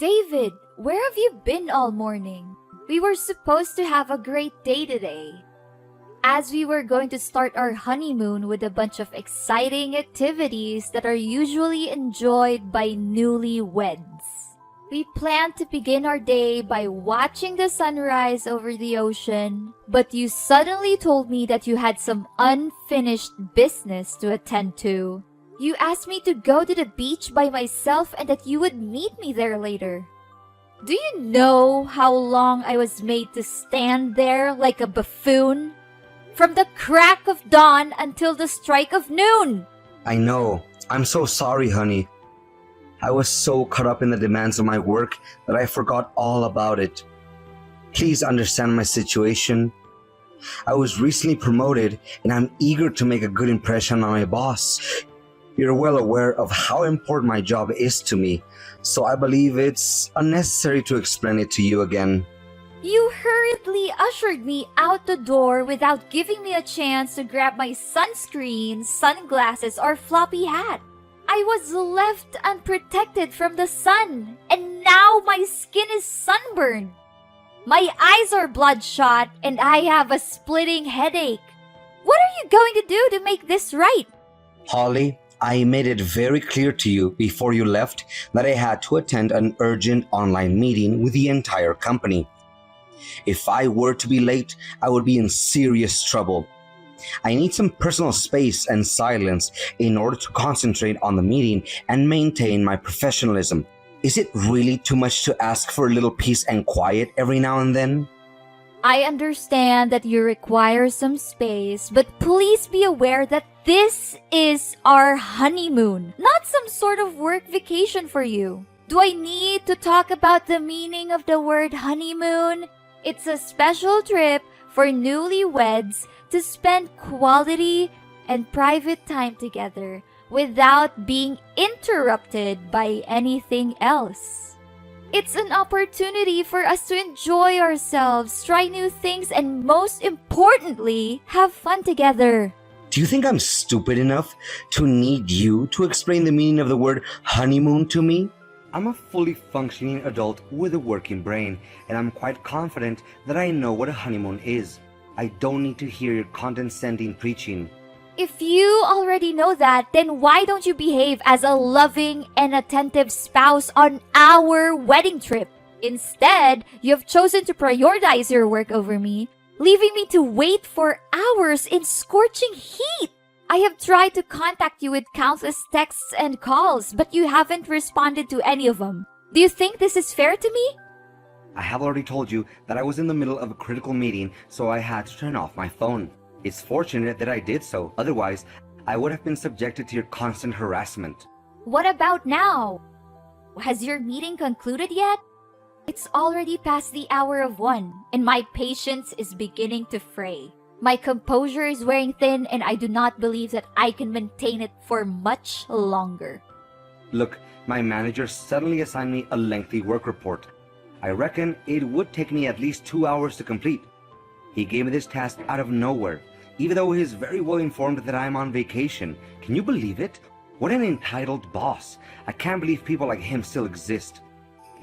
David, where have you been all morning? We were supposed to have a great day today, as we were going to start our honeymoon with a bunch of exciting activities that are usually enjoyed by newlyweds. We planned to begin our day by watching the sunrise over the ocean, but you suddenly told me that you had some unfinished business to attend to. You asked me to go to the beach by myself and that you would meet me there later. Do you know how long I was made to stand there like a buffoon? From the crack of dawn until the strike of noon! I know. I'm so sorry, honey. I was so caught up in the demands of my work that I forgot all about it. Please understand my situation. I was recently promoted and I'm eager to make a good impression on my boss. You're well aware of how important my job is to me, so I believe it's unnecessary to explain it to you again. You hurriedly ushered me out the door without giving me a chance to grab my sunscreen, sunglasses, or floppy hat. I was left unprotected from the sun, and now my skin is sunburned. My eyes are bloodshot, and I have a splitting headache. What are you going to do to make this right? Holly, I made it very clear to you before you left that I had to attend an urgent online meeting with the entire company. If I were to be late, I would be in serious trouble. I need some personal space and silence in order to concentrate on the meeting and maintain my professionalism. Is it really too much to ask for a little peace and quiet every now and then? I understand that you require some space, but please be aware that this is our honeymoon, not some sort of work vacation for you. Do I need to talk about the meaning of the word honeymoon? It's a special trip for newlyweds to spend quality and private time together without being interrupted by anything else. It's an opportunity for us to enjoy ourselves, try new things, and most importantly, have fun together. Do you think I'm stupid enough to need you to explain the meaning of the word honeymoon to me? I'm a fully functioning adult with a working brain, and I'm quite confident that I know what a honeymoon is. I don't need to hear your condescending preaching. If you already know that, then why don't you behave as a loving and attentive spouse on our wedding trip? Instead, you have chosen to prioritize your work over me, leaving me to wait for hours in scorching heat. I have tried to contact you with countless texts and calls, but you haven't responded to any of them. Do you think this is fair to me? I have already told you that I was in the middle of a critical meeting, so I had to turn off my phone. It's fortunate that I did so, otherwise I would have been subjected to your constant harassment. What about now? Has your meeting concluded yet? It's already past the hour of 1, and my patience is beginning to fray. My composure is wearing thin, and I do not believe that I can maintain it for much longer. Look, my manager suddenly assigned me a lengthy work report. I reckon it would take me at least 2 hours to complete. He gave me this task out of nowhere, even though he is very well informed that I'm on vacation. Can you believe it? What an entitled boss. I can't believe people like him still exist.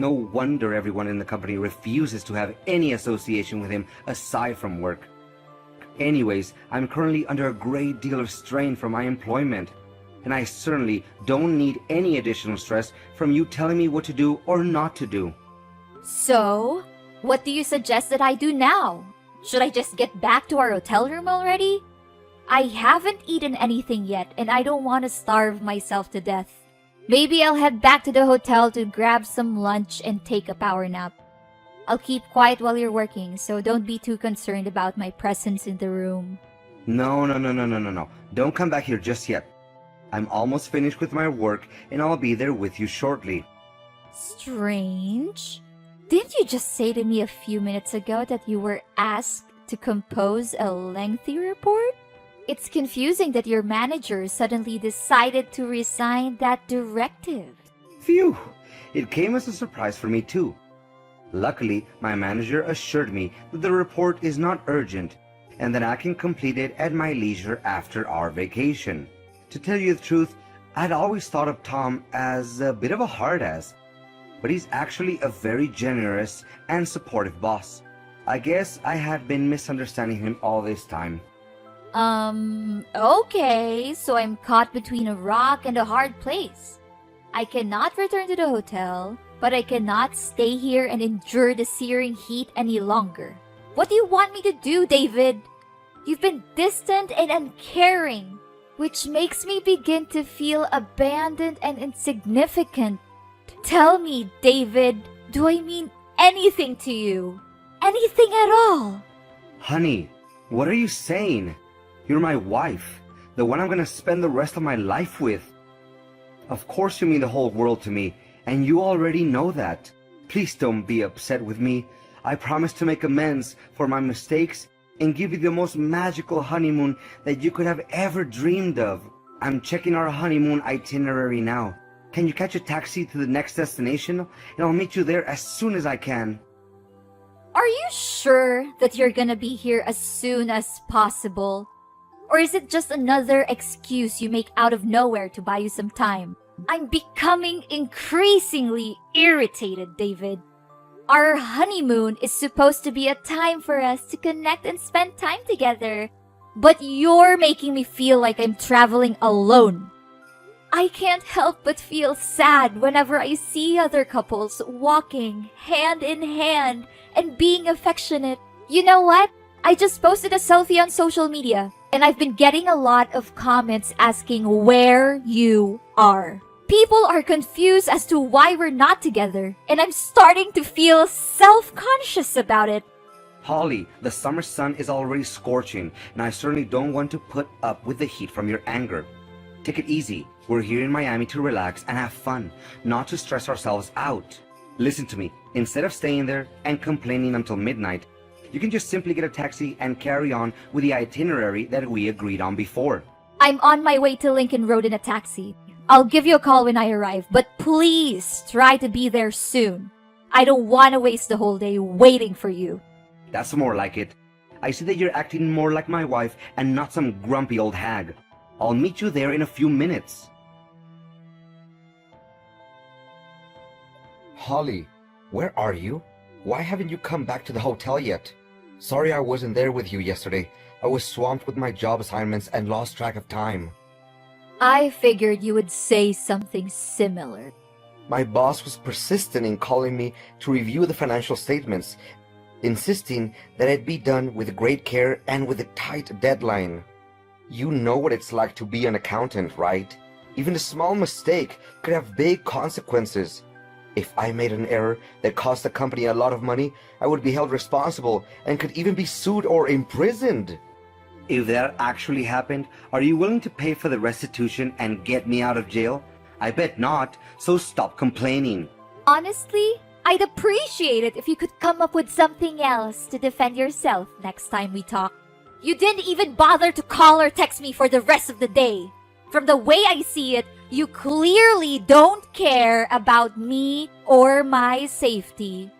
No wonder everyone in the company refuses to have any association with him aside from work. Anyways, I'm currently under a great deal of strain from my employment, and I certainly don't need any additional stress from you telling me what to do or not to do. So, what do you suggest that I do now? Should I just get back to our hotel room already? I haven't eaten anything yet, and I don't want to starve myself to death. Maybe I'll head back to the hotel to grab some lunch and take a power nap. I'll keep quiet while you're working, so don't be too concerned about my presence in the room. No. Don't come back here just yet. I'm almost finished with my work, and I'll be there with you shortly. Strange. Didn't you just say to me a few minutes ago that you were asked to compose a lengthy report? It's confusing that your manager suddenly decided to resign that directive. Phew! It came as a surprise for me too. Luckily, my manager assured me that the report is not urgent and that I can complete it at my leisure after our vacation. To tell you the truth, I'd always thought of Tom as a bit of a hard ass. but he's actually a very generous and supportive boss. I guess I had been misunderstanding him all this time. Okay, so I'm caught between a rock and a hard place. I cannot return to the hotel, but I cannot stay here and endure the searing heat any longer. What do you want me to do, David? You've been distant and uncaring, which makes me begin to feel abandoned and insignificant. Tell me, David, do I mean anything to you? Anything at all? Honey, what are you saying? You're my wife, the one I'm gonna spend the rest of my life with. Of course you mean the whole world to me, and you already know that. Please don't be upset with me. I promise to make amends for my mistakes and give you the most magical honeymoon that you could have ever dreamed of. I'm checking our honeymoon itinerary now. Can you catch a taxi to the next destination? And I'll meet you there as soon as I can. Are you sure that you're gonna be here as soon as possible? Or is it just another excuse you make out of nowhere to buy you some time? I'm becoming increasingly irritated, David. Our honeymoon is supposed to be a time for us to connect and spend time together. But you're making me feel like I'm traveling alone. I can't help but feel sad whenever I see other couples walking hand in hand and being affectionate. You know what? I just posted a selfie on social media, and I've been getting a lot of comments asking where you are. People are confused as to why we're not together, and I'm starting to feel self-conscious about it. Holly, the summer sun is already scorching, and I certainly don't want to put up with the heat from your anger. Take it easy. We're here in Miami to relax and have fun, not to stress ourselves out. Listen to me. Instead of staying there and complaining until midnight, you can just simply get a taxi and carry on with the itinerary that we agreed on before. I'm on my way to Lincoln Road in a taxi. I'll give you a call when I arrive, but please try to be there soon. I don't want to waste the whole day waiting for you. That's more like it. I see that you're acting more like my wife and not some grumpy old hag. I'll meet you there in a few minutes. Holly, where are you? Why haven't you come back to the hotel yet? Sorry I wasn't there with you yesterday. I was swamped with my job assignments and lost track of time. I figured you would say something similar. My boss was persistent in calling me to review the financial statements, insisting that it be done with great care and with a tight deadline. You know what it's like to be an accountant, right? Even a small mistake could have big consequences. If I made an error that cost the company a lot of money, I would be held responsible and could even be sued or imprisoned. If that actually happened, are you willing to pay for the restitution and get me out of jail? I bet not, so stop complaining. Honestly, I'd appreciate it if you could come up with something else to defend yourself next time we talk. You didn't even bother to call or text me for the rest of the day. From the way I see it, you clearly don't care about me or my safety.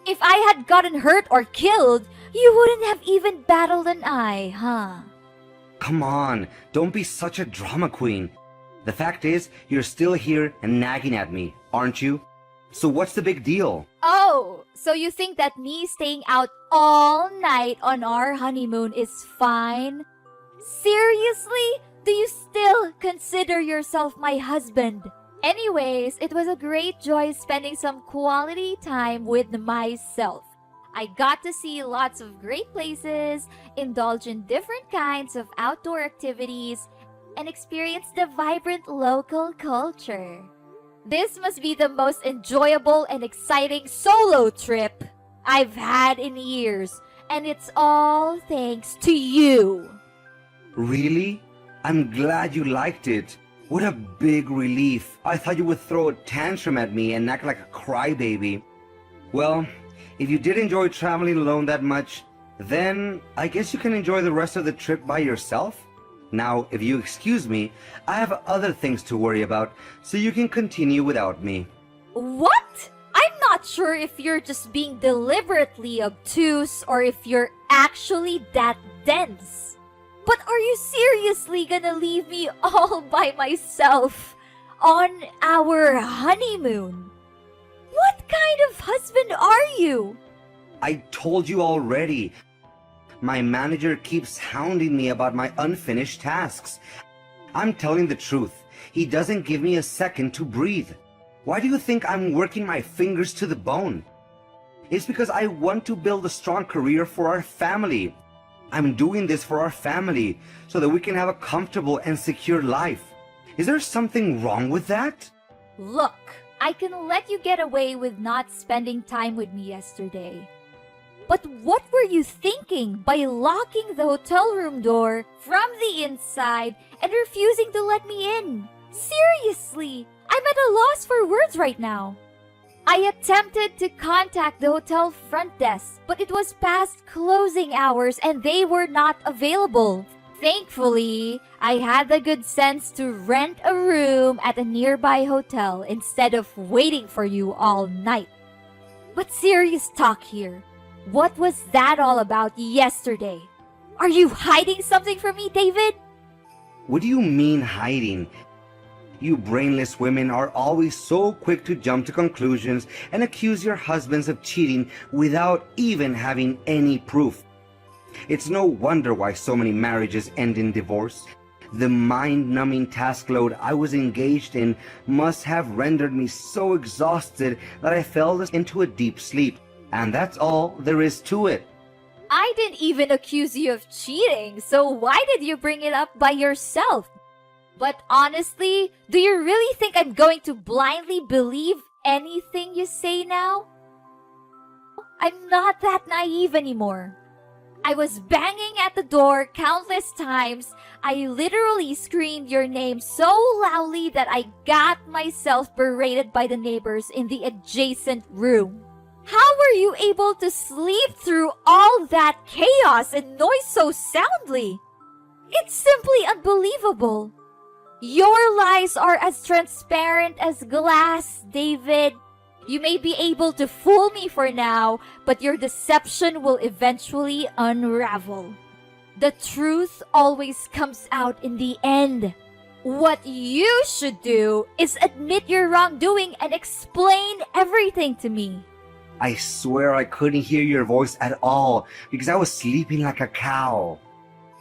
If I had gotten hurt or killed, you wouldn't have even battled an eye, huh? Come on, don't be such a drama queen. The fact is, you're still here and nagging at me, aren't you? So what's the big deal? Oh, so you think that me staying out all night on our honeymoon is fine? Seriously? Do you still consider yourself my husband? Anyways, it was a great joy spending some quality time with myself. I got to see lots of great places, indulge in different kinds of outdoor activities, and experience the vibrant local culture. This must be the most enjoyable and exciting solo trip I've had in years, and it's all thanks to you. Really? I'm glad you liked it. What a big relief. I thought you would throw a tantrum at me and act like a crybaby. Well, if you did enjoy traveling alone that much, then I guess you can enjoy the rest of the trip by yourself. Now, if you excuse me, I have other things to worry about, so you can continue without me. What? I'm not sure if you're just being deliberately obtuse or if you're actually that dense. But are you seriously gonna leave me all by myself on our honeymoon? What husband are you? I told you already. My manager keeps hounding me about my unfinished tasks. I'm telling the truth. He doesn't give me a second to breathe. Why do you think I'm working my fingers to the bone? It's because I want to build a strong career for our family. I'm doing this for our family so that we can have a comfortable and secure life. Is there something wrong with that? Look, I can let you get away with not spending time with me yesterday. But what were you thinking by locking the hotel room door from the inside and refusing to let me in? Seriously, I'm at a loss for words right now. I attempted to contact the hotel front desk, but it was past closing hours and they were not available. Thankfully, I had the good sense to rent a room at a nearby hotel instead of waiting for you all night. But serious talk here. What was that all about yesterday? Are you hiding something from me, David? What do you mean hiding? You brainless women are always so quick to jump to conclusions and accuse your husbands of cheating without even having any proof. It's no wonder why so many marriages end in divorce. The mind-numbing task load I was engaged in must have rendered me so exhausted that I fell into a deep sleep. And that's all there is to it. I didn't even accuse you of cheating, so why did you bring it up by yourself? But honestly, do you really think I'm going to blindly believe anything you say now? I'm not that naive anymore. I was banging at the door countless times. I literally screamed your name so loudly that I got myself berated by the neighbors in the adjacent room. How were you able to sleep through all that chaos and noise so soundly? It's simply unbelievable. Your lies are as transparent as glass, David. You may be able to fool me for now, but your deception will eventually unravel. The truth always comes out in the end. What you should do is admit your wrongdoing and explain everything to me. I swear I couldn't hear your voice at all because I was sleeping like a cow.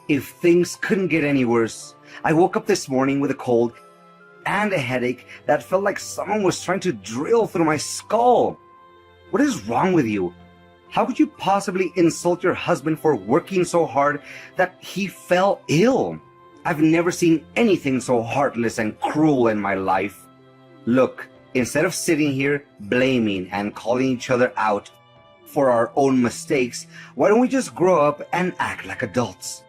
If things couldn't get any worse, I woke up this morning with a cold and a headache that felt like someone was trying to drill through my skull. What is wrong with you? How could you possibly insult your husband for working so hard that he fell ill? I've never seen anything so heartless and cruel in my life. Look, instead of sitting here blaming and calling each other out for our own mistakes, why don't we just grow up and act like adults?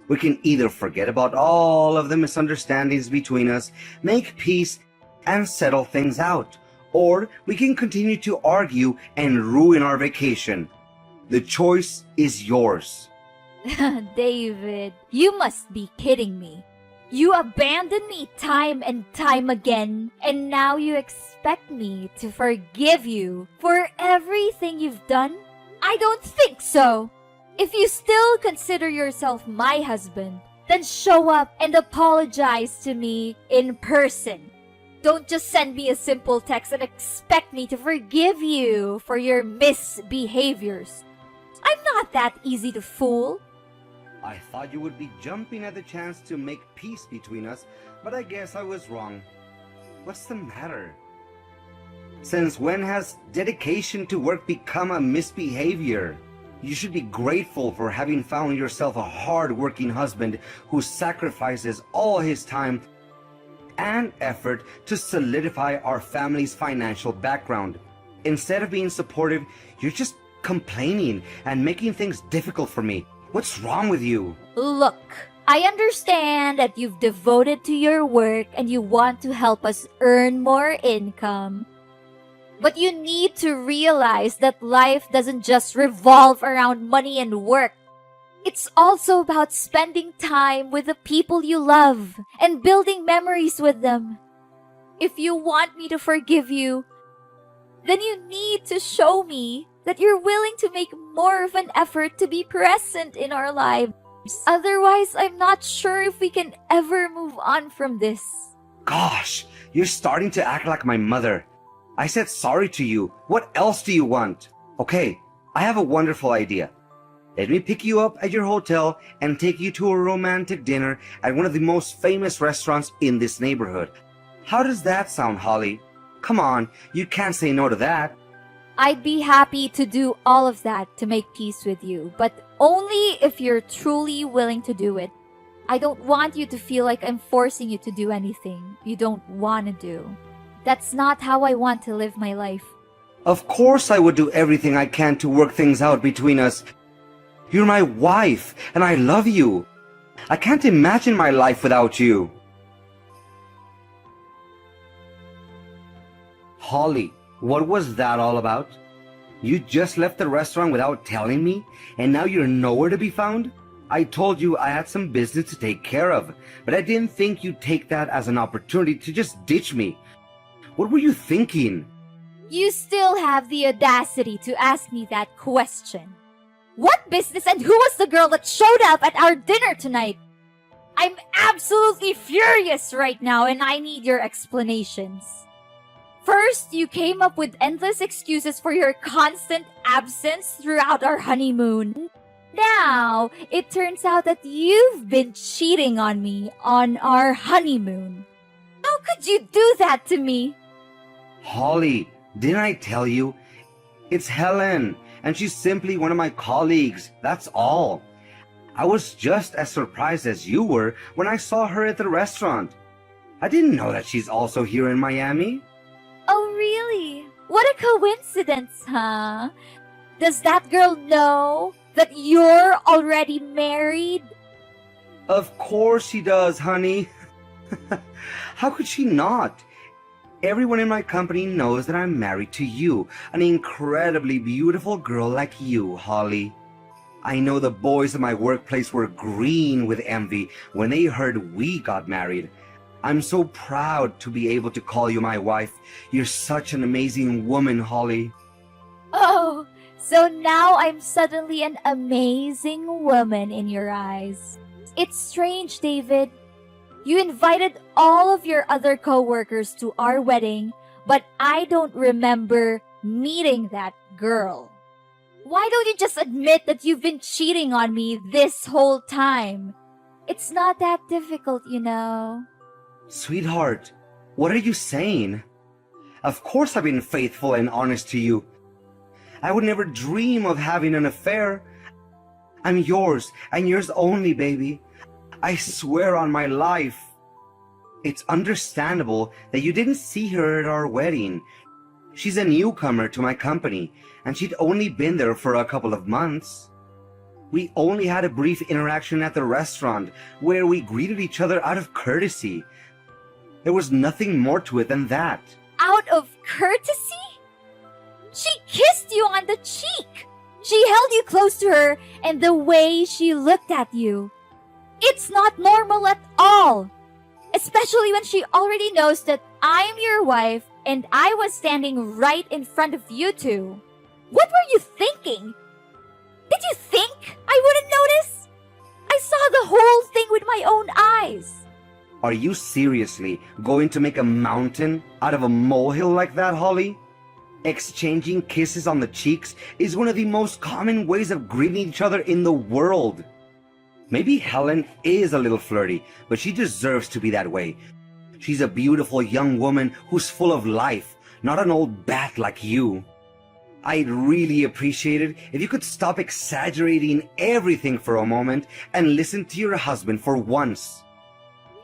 We can either forget about all of the misunderstandings between us, make peace, and settle things out, or we can continue to argue and ruin our vacation. The choice is yours. David, you must be kidding me. You abandoned me time and time again, and now you expect me to forgive you for everything you've done? I don't think so. If you still consider yourself my husband, then show up and apologize to me in person. Don't just send me a simple text and expect me to forgive you for your misbehaviors. I'm not that easy to fool. I thought you would be jumping at the chance to make peace between us, but I guess I was wrong. What's the matter? Since when has dedication to work become a misbehavior? You should be grateful for having found yourself a hard-working husband who sacrifices all his time and effort to solidify our family's financial background. Instead of being supportive, you're just complaining and making things difficult for me. What's wrong with you? Look, I understand that you've devoted to your work and you want to help us earn more income. But you need to realize that life doesn't just revolve around money and work. It's also about spending time with the people you love and building memories with them. If you want me to forgive you, then you need to show me that you're willing to make more of an effort to be present in our lives. Otherwise, I'm not sure if we can ever move on from this. Gosh, you're starting to act like my mother. I said sorry to you. What else do you want? Okay, I have a wonderful idea. Let me pick you up at your hotel and take you to a romantic dinner at one of the most famous restaurants in this neighborhood. How does that sound, Holly? Come on, you can't say no to that. I'd be happy to do all of that to make peace with you, but only if you're truly willing to do it. I don't want you to feel like I'm forcing you to do anything you don't want to do. That's not how I want to live my life. Of course I would do everything I can to work things out between us. You're my wife, and I love you. I can't imagine my life without you. Holly, what was that all about? You just left the restaurant without telling me, and now you're nowhere to be found? I told you I had some business to take care of, but I didn't think you'd take that as an opportunity to just ditch me. What were you thinking? You still have the audacity to ask me that question. What business and who was the girl that showed up at our dinner tonight? I'm absolutely furious right now and I need your explanations. First, you came up with endless excuses for your constant absence throughout our honeymoon. Now, it turns out that you've been cheating on me on our honeymoon. How could you do that to me? Holly, didn't I tell you? It's Helen, and she's simply one of my colleagues, that's all. I was just as surprised as you were when I saw her at the restaurant. I didn't know that she's also here in Miami. Oh, really? What a coincidence, huh? Does that girl know that you're already married? Of course she does, honey. How could she not? Everyone in my company knows that I'm married to you, an incredibly beautiful girl like you, Holly. I know the boys at my workplace were green with envy when they heard we got married. I'm so proud to be able to call you my wife. You're such an amazing woman, Holly. Oh, so now I'm suddenly an amazing woman in your eyes. It's strange, David. You invited all of your other co-workers to our wedding, but I don't remember meeting that girl. Why don't you just admit that you've been cheating on me this whole time? It's not that difficult, you know. Sweetheart, what are you saying? Of course I've been faithful and honest to you. I would never dream of having an affair. I'm yours and yours only, baby. I swear on my life. It's understandable that you didn't see her at our wedding. She's a newcomer to my company, and she'd only been there for a couple of months. We only had a brief interaction at the restaurant where we greeted each other out of courtesy. There was nothing more to it than that. Out of courtesy? She kissed you on the cheek. She held you close to her, and the way she looked at you. It's not normal at all. Especially when she already knows that I'm your wife and I was standing right in front of you two. What were you thinking? Did you think I wouldn't notice? I saw the whole thing with my own eyes. Are you seriously going to make a mountain out of a molehill like that, Holly? Exchanging kisses on the cheeks is one of the most common ways of greeting each other in the world. Maybe Helen is a little flirty, but she deserves to be that way. She's a beautiful young woman who's full of life, not an old bat like you. I'd really appreciate it if you could stop exaggerating everything for a moment and listen to your husband for once.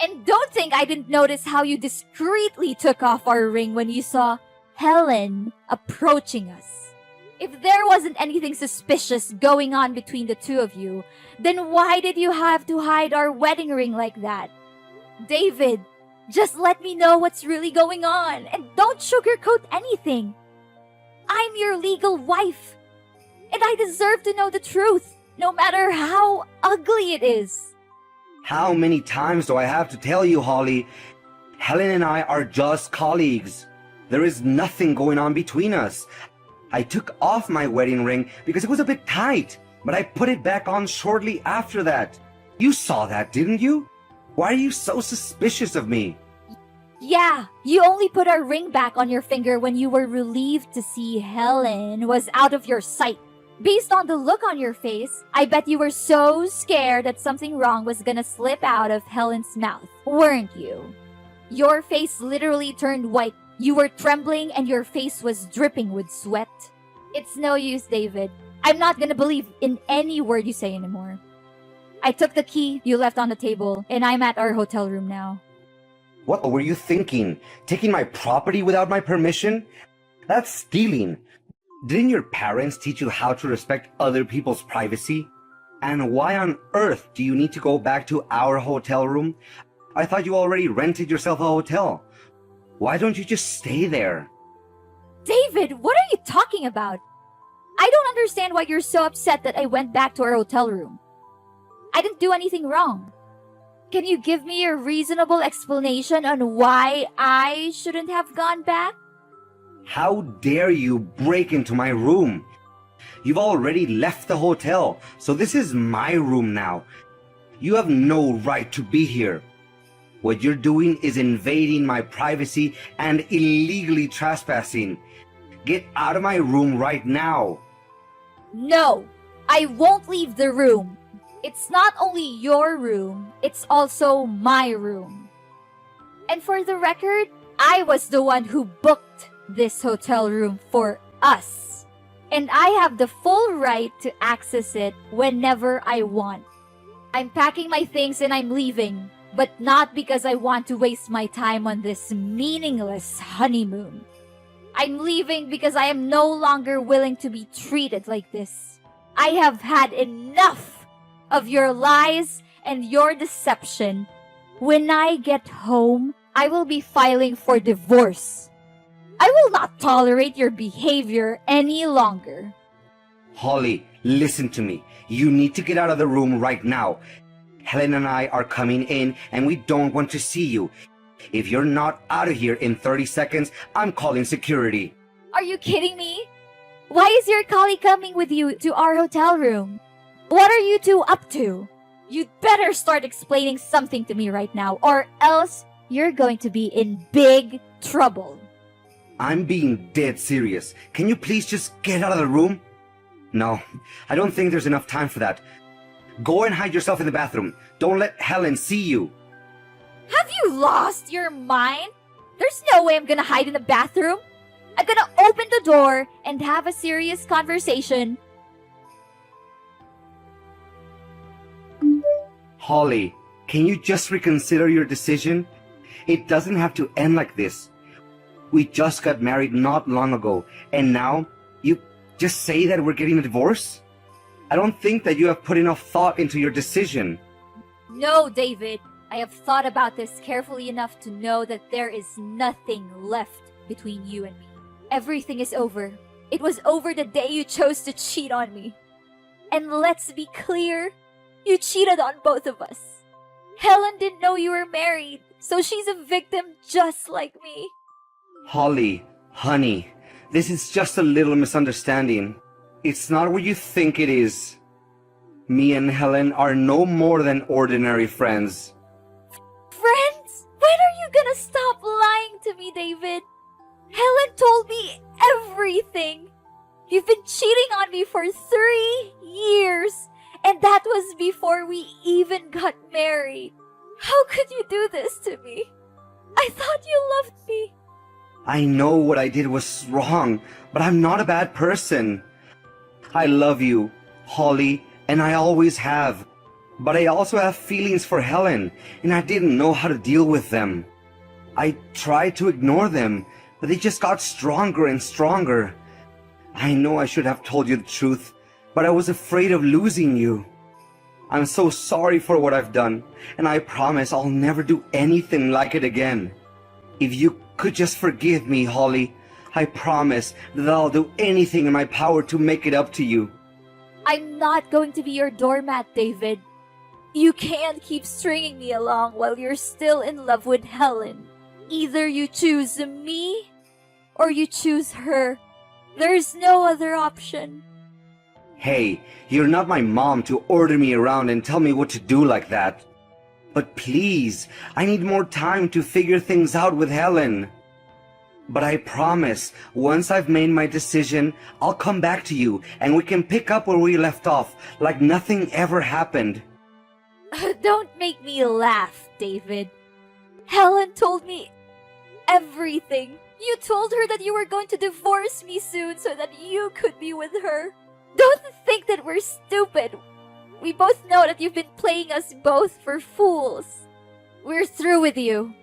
And don't think I didn't notice how you discreetly took off our ring when you saw Helen approaching us. If there wasn't anything suspicious going on between the two of you, then why did you have to hide our wedding ring like that? David, just let me know what's really going on and don't sugarcoat anything. I'm your legal wife, and I deserve to know the truth, no matter how ugly it is. How many times do I have to tell you, Holly? Helen and I are just colleagues. There is nothing going on between us. I took off my wedding ring because it was a bit tight, but I put it back on shortly after that. You saw that, didn't you? Why are you so suspicious of me? Yeah, you only put our ring back on your finger when you were relieved to see Helen was out of your sight. Based on the look on your face, I bet you were so scared that something wrong was gonna slip out of Helen's mouth, weren't you? Your face literally turned white. You were trembling and your face was dripping with sweat. It's no use, David. I'm not gonna believe in any word you say anymore. I took the key you left on the table, and I'm at our hotel room now. What were you thinking? Taking my property without my permission? That's stealing. Didn't your parents teach you how to respect other people's privacy? And why on earth do you need to go back to our hotel room? I thought you already rented yourself a hotel. Why don't you just stay there? David, what are you talking about? I don't understand why you're so upset that I went back to our hotel room. I didn't do anything wrong. Can you give me a reasonable explanation on why I shouldn't have gone back? How dare you break into my room? You've already left the hotel, so this is my room now. You have no right to be here. What you're doing is invading my privacy and illegally trespassing. Get out of my room right now. No, I won't leave the room. It's not only your room, it's also my room. And for the record, I was the one who booked this hotel room for us. And I have the full right to access it whenever I want. I'm packing my things and I'm leaving, but not because I want to waste my time on this meaningless honeymoon. I'm leaving because I am no longer willing to be treated like this. I have had enough of your lies and your deception. When I get home, I will be filing for divorce. I will not tolerate your behavior any longer. Holly, listen to me. You need to get out of the room right now. Helen and I are coming in and we don't want to see you. If you're not out of here in 30 seconds, I'm calling security. Are you kidding me? Why is your colleague coming with you to our hotel room? What are you two up to? You'd better start explaining something to me right now, or else you're going to be in big trouble. I'm being dead serious. Can you please just get out of the room? No, I don't think there's enough time for that. Go and hide yourself in the bathroom. Don't let Helen see you. Have you lost your mind? There's no way I'm gonna hide in the bathroom. I'm gonna open the door and have a serious conversation. Holly, can you just reconsider your decision? It doesn't have to end like this. We just got married not long ago, and now you just say that we're getting a divorce? I don't think that you have put enough thought into your decision. No, David. I have thought about this carefully enough to know that there is nothing left between you and me. Everything is over. It was over the day you chose to cheat on me. And let's be clear, you cheated on both of us. Helen didn't know you were married, so she's a victim just like me. Holly, honey, this is just a little misunderstanding. It's not what you think it is. Me and Helen are no more than ordinary friends. Friends? When are you gonna stop lying to me, David? Helen told me everything. You've been cheating on me for 3 years, and that was before we even got married. How could you do this to me? I thought you loved me. I know what I did was wrong, but I'm not a bad person. I love you, Holly, and I always have. But I also have feelings for Helen, and I didn't know how to deal with them. I tried to ignore them, but they just got stronger and stronger. I know I should have told you the truth, but I was afraid of losing you. I'm so sorry for what I've done, and I promise I'll never do anything like it again. If you could just forgive me, Holly, I promise that I'll do anything in my power to make it up to you. I'm not going to be your doormat, David. You can't keep stringing me along while you're still in love with Helen. Either you choose me or you choose her. There's no other option. Hey, you're not my mom to order me around and tell me what to do like that. But please, I need more time to figure things out with Helen. But I promise, once I've made my decision, I'll come back to you and we can pick up where we left off, like nothing ever happened. Don't make me laugh, David. Helen told me everything. You told her that you were going to divorce me soon so that you could be with her. Don't think that we're stupid. We both know that you've been playing us both for fools. We're through with you.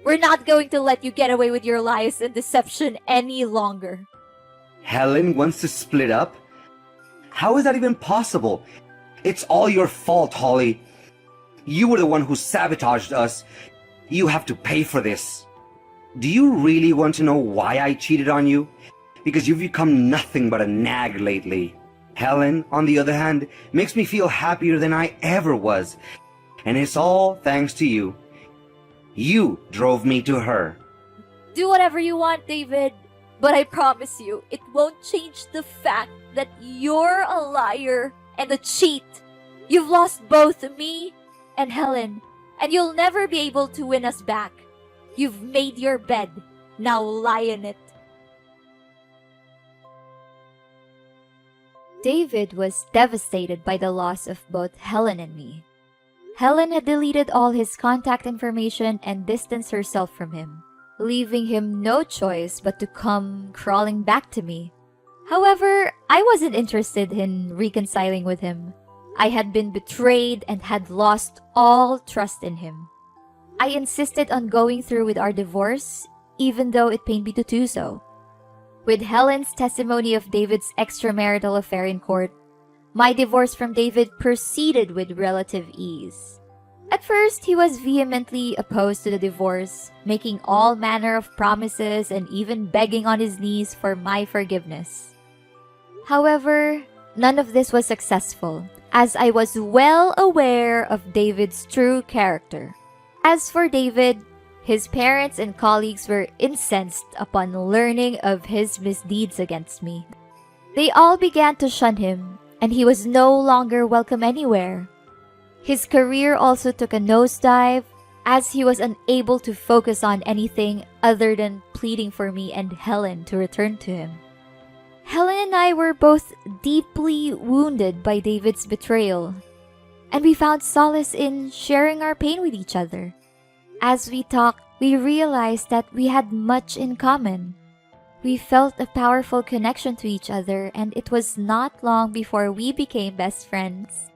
We're not going to let you get away with your lies and deception any longer. Helen wants to split up? How is that even possible? It's all your fault, Holly. You were the one who sabotaged us. You have to pay for this. Do you really want to know why I cheated on you? Because you've become nothing but a nag lately. Helen, on the other hand, makes me feel happier than I ever was. And it's all thanks to you. You drove me to her. Do whatever you want, David. But I promise you, it won't change the fact that you're a liar and a cheat. You've lost both me and Helen, and you'll never be able to win us back. You've made your bed. Now lie in it. David was devastated by the loss of both Helen and me. Helen had deleted all his contact information and distanced herself from him, leaving him no choice but to come crawling back to me. However, I wasn't interested in reconciling with him. I had been betrayed and had lost all trust in him. I insisted on going through with our divorce, even though it pained me to do so. With Helen's testimony of David's extramarital affair in court, my divorce from David proceeded with relative ease. At first, he was vehemently opposed to the divorce, making all manner of promises and even begging on his knees for my forgiveness. However, none of this was successful, as I was well aware of David's true character. As for David, his parents and colleagues were incensed upon learning of his misdeeds against me. They all began to shun him, and he was no longer welcome anywhere. His career also took a nosedive, as he was unable to focus on anything other than pleading for me and Helen to return to him. Helen and I were both deeply wounded by David's betrayal, and we found solace in sharing our pain with each other. As we talked, we realized that we had much in common. We felt a powerful connection to each other, and it was not long before we became best friends.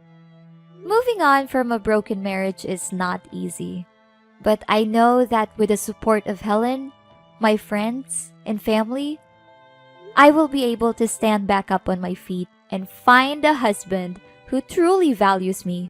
Moving on from a broken marriage is not easy, but I know that with the support of Helen, my friends, and family, I will be able to stand back up on my feet and find a husband who truly values me